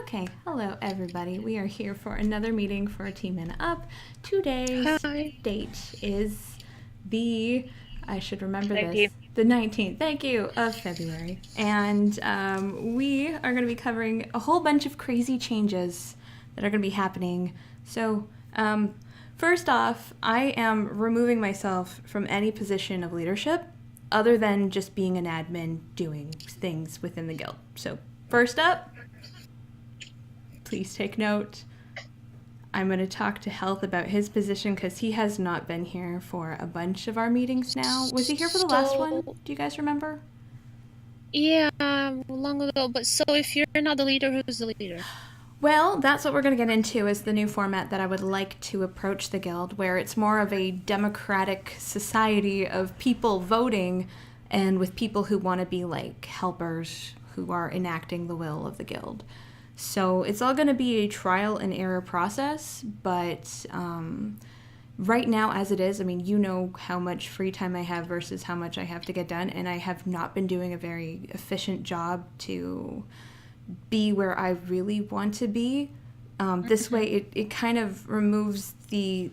Okay, hello everybody. We are here for another meeting for Team In Up. Today's Hi. date is I should remember this, 19. the 19th, thank you, of February. And we are going to be covering a whole bunch of crazy changes that are going to be happening. So, first off, I am removing myself from any position of leadership other than just being an admin doing things within the guild. So, first up, please take note. I'm going to talk to Health about his position because he has not been here for a bunch of our meetings now. Was he here for the last one? Do you guys remember? Yeah, long ago. But so if you're not the leader, who's the leader? Well, that's what we're going to get into is the new format that I would like to approach the guild, where it's more of a democratic society of people voting and with people who want to be like helpers who are enacting the will of the guild. So it's all going to be a trial and error process, but right now, as it is, I mean, you know how much free time I have versus how much I have to get done, and I have not been doing a very efficient job to be where I really want to be. This way, it kind of removes the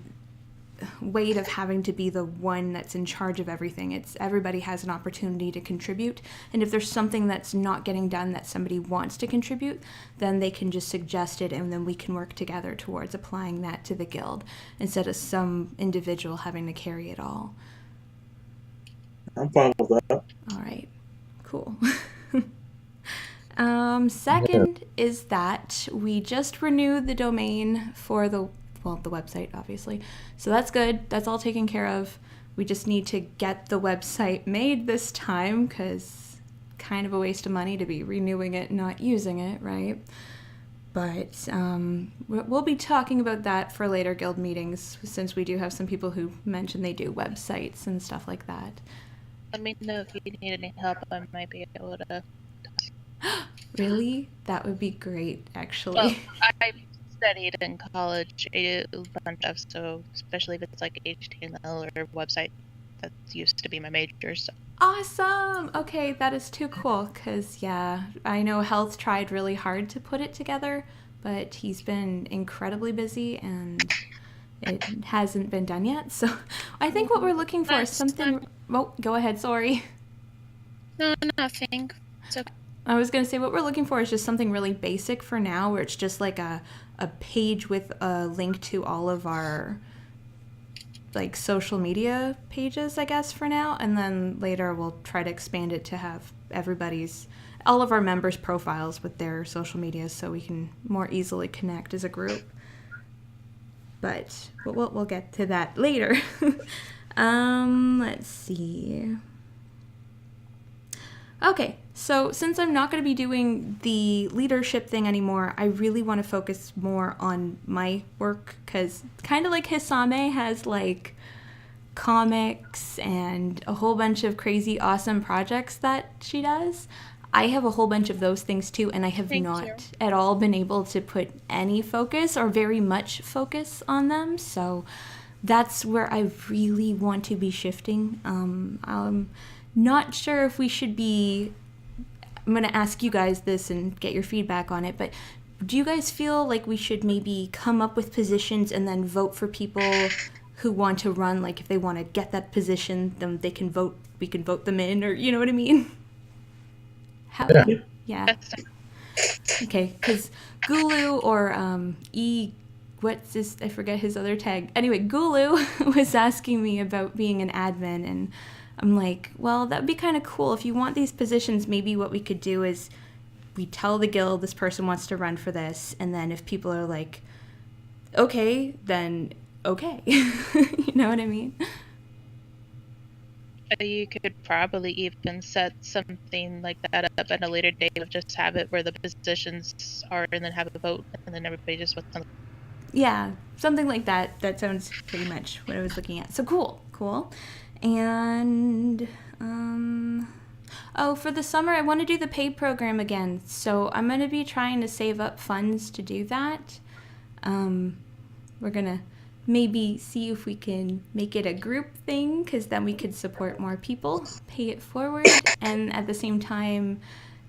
weight of having to be the one that's in charge of everything. It's everybody has an opportunity to contribute, and if there's something that's not getting done that somebody wants to contribute, then they can just suggest it, and then we can work together towards applying that to the guild instead of some individual having to carry it all. I'm fine with that. All right, cool. Second is that we just renewed the domain for the website, obviously. So that's good. That's all taken care of. We just need to get the website made this time because kind of a waste of money to be renewing it and not using it, right? But we'll be talking about that for later guild meetings since we do have some people who mention they do websites and stuff like that. Let me know if you need any help. I might be able to. Really? That would be great, actually. Well, I studied in college a bunch of, so especially if it's like HTML or website, that used to be my major. So Awesome! Okay, that is too cool because, yeah, I know Health tried really hard to put it together, but he's been incredibly busy and it hasn't been done yet. So I think what we're looking for is something. Oh, go ahead, sorry. No, nothing. It's okay. I was going to say what we're looking for is just something really basic for now where it's just like a page with a link to all of our like social media pages, I guess, for now, and then later we'll try to expand it to have all of our members' profiles with their social medias so we can more easily connect as a group. But we'll get to that later. Let's see. Okay, so since I'm not going to be doing the leadership thing anymore, I really want to focus more on my work because kind of like Hisame has like comics and a whole bunch of crazy awesome projects that she does. I have a whole bunch of those things too, and I have not at all been able to put any focus or very much focus on them. So that's where I really want to be shifting. I'm not sure if we should be. I'm going to ask you guys this and get your feedback on it, but do you guys feel like we should maybe come up with positions and then vote for people who want to run? Like if they want to get that position, then they can vote. We can vote them in, or you know what I mean? Yeah. Okay, because Gulu or what's this? I forget his other tag. Anyway, Gulu was asking me about being an admin, and I'm like, well, that would be kind of cool. If you want these positions, maybe what we could do is we tell the guild this person wants to run for this, and then if people are like, okay, then okay. You know what I mean? You could probably even set something like that up at a later date of just have it where the positions are and then have a vote and then everybody just votes on. Yeah, something like that. That sounds pretty much what I was looking at. So cool. And for the summer, I want to do the paid program again. So I'm going to be trying to save up funds to do that. We're going to maybe see if we can make it a group thing because then we could support more people, pay it forward, and at the same time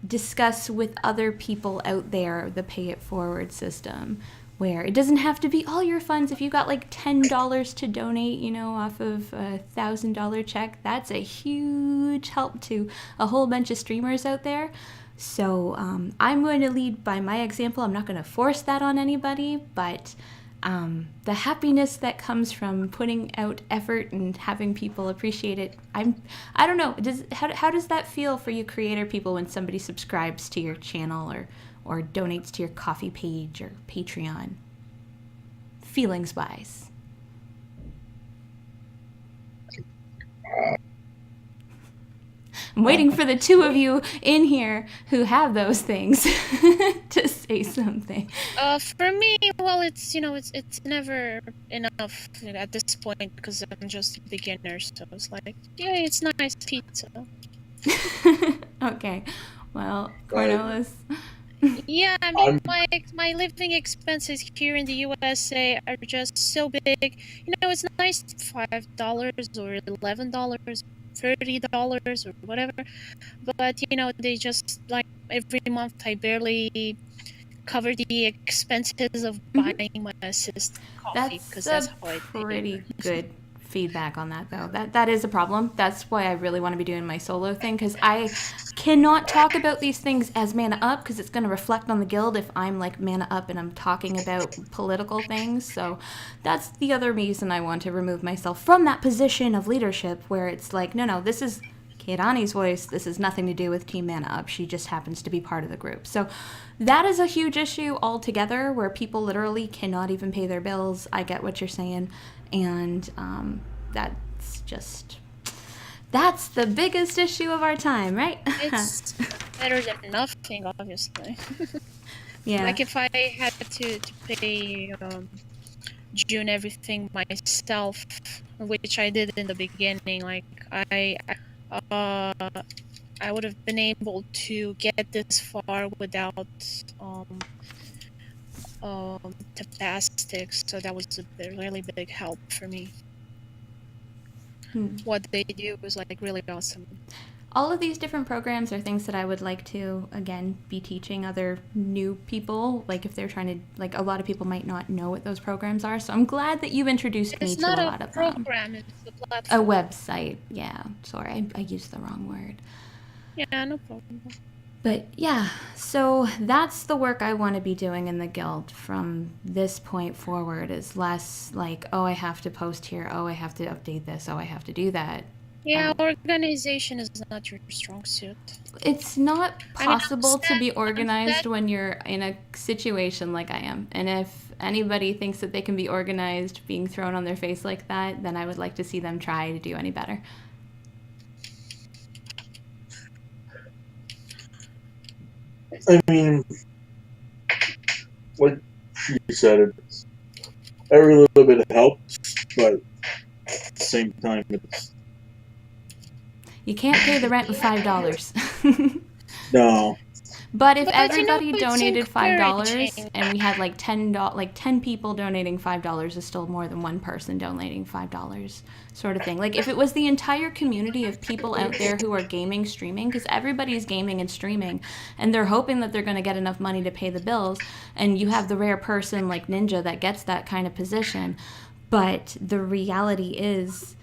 discuss with other people out there the pay it forward system, where it doesn't have to be all your funds. If you got like $10 to donate, you know, off of a $1,000 check, that's a huge help to a whole bunch of streamers out there. So I'm going to lead by my example. I'm not going to force that on anybody, but the happiness that comes from putting out effort and having people appreciate it, I don't know. How does that feel for you creator people when somebody subscribes to your channel or donates to your Ko-fi page or Patreon? Feelings wise. I'm waiting for the two of you in here who have those things to say something. For me, well, it's never enough at this point because I'm just a beginner. So it's like, yeah, it's nice pizza. Okay, well, Cornelis. Yeah, I mean, my living expenses here in the USA are just so big. You know, it's nice $5 or $11. $30 or whatever, but you know, they just like every month I barely cover the expenses of buying my assistant coffee because that's how I pretty good feedback on that, though. That is a problem. That's why I really want to be doing my solo thing, because I cannot talk about these things as Mana Up, because it's going to reflect on the guild if I'm like Mana Up and I'm talking about political things. So that's the other reason I want to remove myself from that position of leadership, where it's like, no, this is Keirani's voice. This has nothing to do with Team Mana Up. She just happens to be part of the group. So that is a huge issue altogether, where people literally cannot even pay their bills. I get what you're saying. And that's the biggest issue of our time, right? It's better than nothing, obviously. Yeah. Like if I had to pay June everything myself, which I did in the beginning, like I would have been able to get this far without Tapastic, so that was a really big help for me. What they do was like really awesome. All of these different programs are things that I would like to, again, be teaching other new people. Like if they're trying to, like a lot of people might not know what those programs are. So I'm glad that you've introduced me to a lot of them. It's not a program, it's a platform. A website, yeah. Sorry, I used the wrong word. Yeah, no problem. But yeah, so that's the work I want to be doing in the guild from this point forward, is less like, oh, I have to post here, oh, I have to update this, oh, I have to do that. Yeah, organization is not your strong suit. It's not possible to be understand organized that. when you're in a situation like I am. And if anybody thinks that they can be organized being thrown on their face like that, then I would like to see them try to do any better. I mean, what she said, every little bit helps, but at the same time, it's You can't pay the rent with $5. no. But if But, everybody it's donated $5 encouraging. and we had like 10 people donating $5 is still more than one person donating $5 sort of thing. Like if it was the entire community of people out there who are gaming, streaming, because everybody's gaming and streaming and they're hoping that they're going to get enough money to pay the bills, and you have the rare person like Ninja that gets that kind of position. But the reality is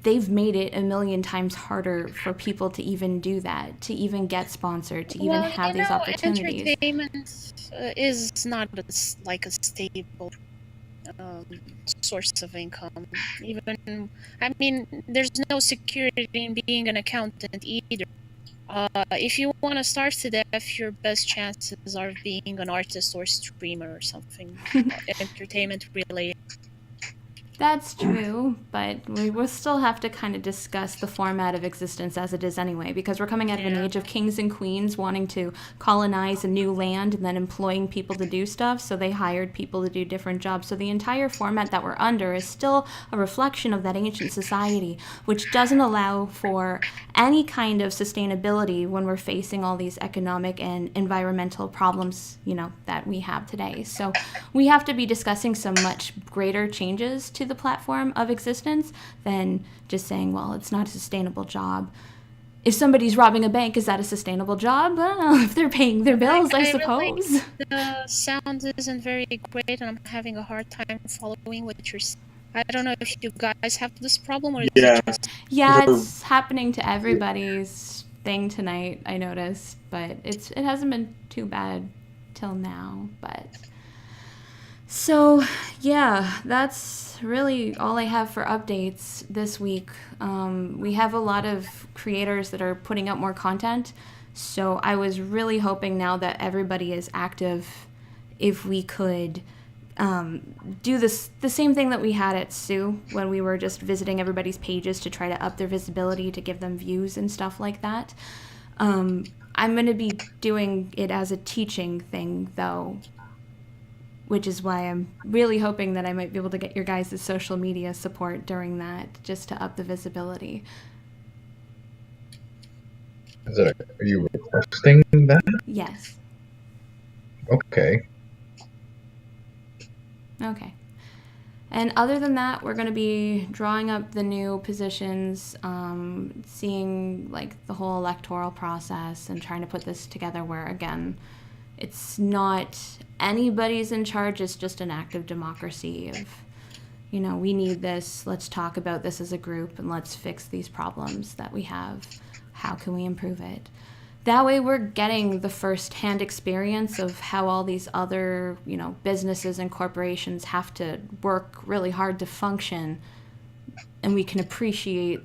they've made it a million times harder for people to even do that, to even get sponsored, to even have these opportunities. Entertainment is not like a stable source of income. Even, I mean, there's no security in being an accountant either. If you want to starve to death, your best chances are being an artist or streamer or something entertainment related. That's true, but we will still have to kind of discuss the format of existence as it is anyway, because we're coming out of an age of kings and queens wanting to colonize a new land and then employing people to do stuff, so they hired people to do different jobs. So the entire format that we're under is still a reflection of that ancient society, which doesn't allow for any kind of sustainability when we're facing all these economic and environmental problems, you know, that we have today. So we have to be discussing some much greater changes to the platform of existence than just saying, well, it's not a sustainable job. if somebody's robbing a bank, is that a sustainable job? I don't know. If they're paying their bills, I suppose. The sound isn't very great, and I'm having a hard time following what you're saying. I don't know if you guys have this problem or is Yeah. it just... Yeah, it's happening to everybody's thing tonight, I noticed, but it hasn't been too bad till now, but so yeah, that's really all I have for updates this week. We have a lot of creators that are putting out more content, so I was really hoping now that everybody is active, if we could do the same thing that we had at Sue when we were just visiting everybody's pages to try to up their visibility, to give them views and stuff like that. I'm going to be doing it as a teaching thing, though, which is why I'm really hoping that I might be able to get your guys' social media support during that, just to up the visibility. Are you requesting that? Yes. Okay. Okay. And other than that, we're going to be drawing up the new positions, seeing like the whole electoral process and trying to put this together where, again, it's not anybody's in charge, it's just an act of democracy of, you know, we need this, let's talk about this as a group and let's fix these problems that we have. How can we improve it? That way we're getting the first-hand experience of how all these other, you know, businesses and corporations have to work really hard to function, and we can appreciate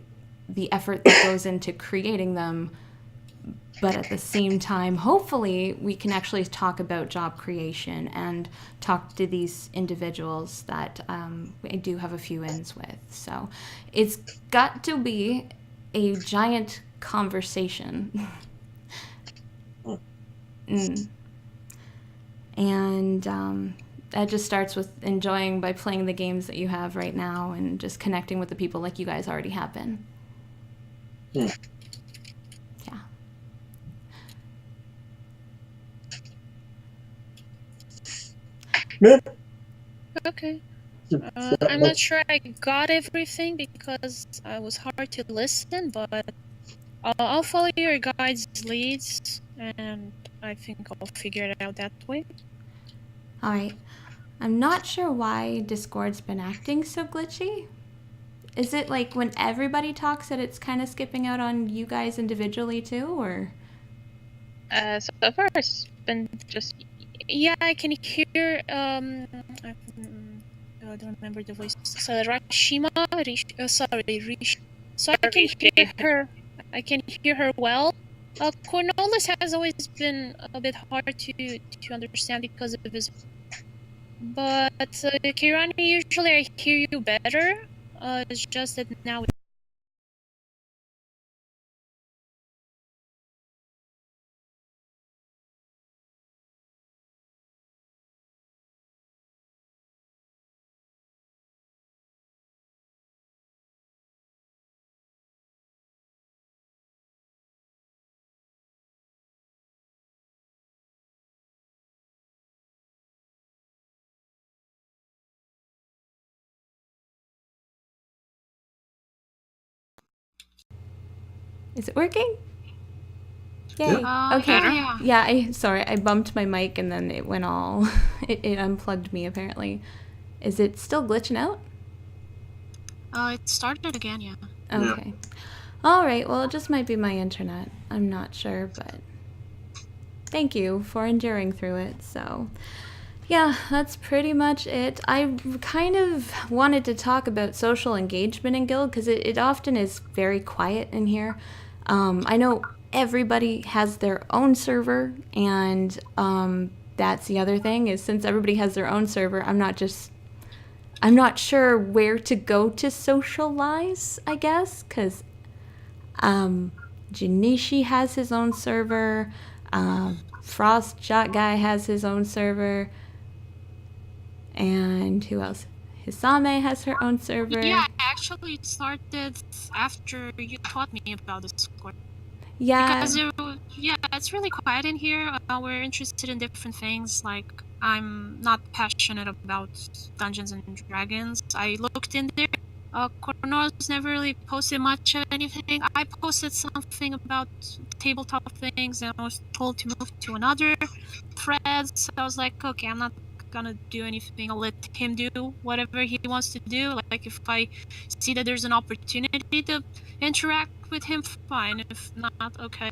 the effort that goes into creating them. But at the same time, hopefully, we can actually talk about job creation and talk to these individuals that I do have a few ins with. So it's got to be a giant conversation. And that just starts with enjoying by playing the games that you have right now and just connecting with the people like you guys already have been. Yeah. Yeah. Okay. I'm not sure I got everything because I was hard to listen, but I'll follow your guys' leads, and I think I'll figure it out that way. All right. I'm not sure why Discord's been acting so glitchy. Is it like when everybody talks that it's kind of skipping out on you guys individually too, or? So far it's been just... Yeah, I can hear, I don't remember the voice. So Rashima, Rish. So I can hear her. I can hear her well. Cornelius has always been a bit hard to understand because of his. But Kirani, usually I hear you better. It's just that now. Is it working? Yay. Okay. Yeah, sorry, I bumped my mic and then it went all... it unplugged me, apparently. Is it still glitching out? It started again, yeah. Okay. All right, well, it just might be my internet. I'm not sure, but... Thank you for enduring through it, so... Yeah, that's pretty much it. I kind of wanted to talk about social engagement in Guild, because it often is very quiet in here. I know everybody has their own server, and that's the other thing, is since everybody has their own server, I'm not sure where to go to socialize, I guess, because Janishi has his own server, Frost Shot Guy has his own server, and who else? Hisame has her own server. Yeah, actually it started after you taught me about Discord. Yeah. Because it's really quiet in here. We're interested in different things. Like, I'm not passionate about Dungeons and Dragons. I looked in there Cornelius never really posted much of anything. I posted something about tabletop things, and I was told to move to another thread. So I was like, okay, I'm not gonna do anything. I'll let him do whatever he wants to do. Like if I see that there's an opportunity to interact with him, fine. If not, okay.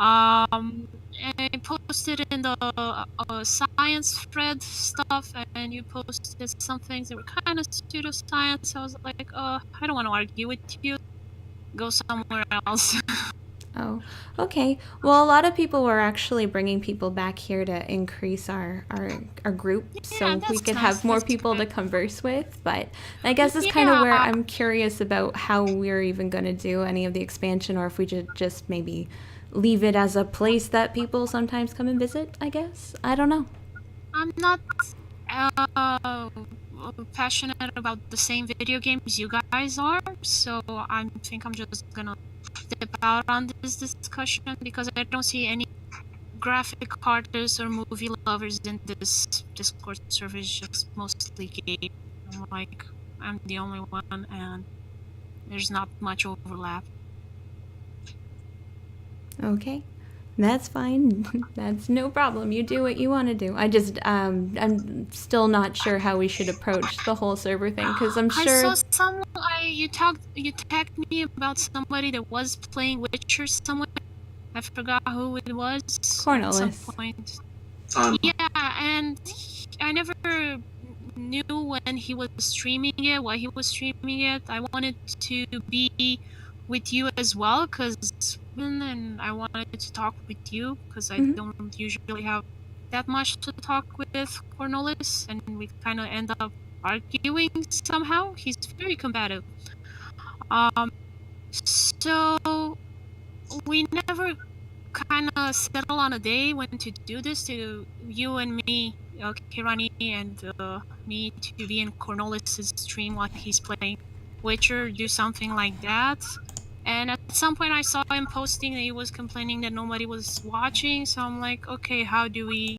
I posted in the science thread stuff, and you posted some things that were kind of pseudoscience. I was like, I don't want to argue with you. Go somewhere else. Oh, okay. Well, a lot of people were actually bringing people back here to increase our group, so we that's could nice, have more that's people to good. converse with. But I guess it's kind of Yeah. where I'm curious about how we're even going to do any of the expansion, or if we should just maybe leave it as a place that people sometimes come and visit. I guess I don't know. I'm not passionate about the same video games you guys are, so I think I'm just gonna dip out on this discussion because I don't see any graphic artists or movie lovers in this Discord server. Is just mostly gay. I'm the only one, and there's not much overlap. Okay. That's fine. That's no problem. You do what you want to do. I'm still not sure how we should approach the whole server thing because I'm sure. I saw you tagged me about somebody that was playing Witcher somewhere. I forgot who it was. Cornelius. At some point. Yeah, and I never knew when he was streaming it, why he was streaming it. I wanted to be with you as well, and I wanted to talk with you because I don't usually have that much to talk with Cornelius, and we kind of end up arguing somehow. He's very combative. So we never kind of settle on a day when to do this, to you and me, Kirani and me, to be in Cornelius' stream while he's playing Witcher, do something like that. And at some point I saw him posting that he was complaining that nobody was watching, so I'm like, okay, how do we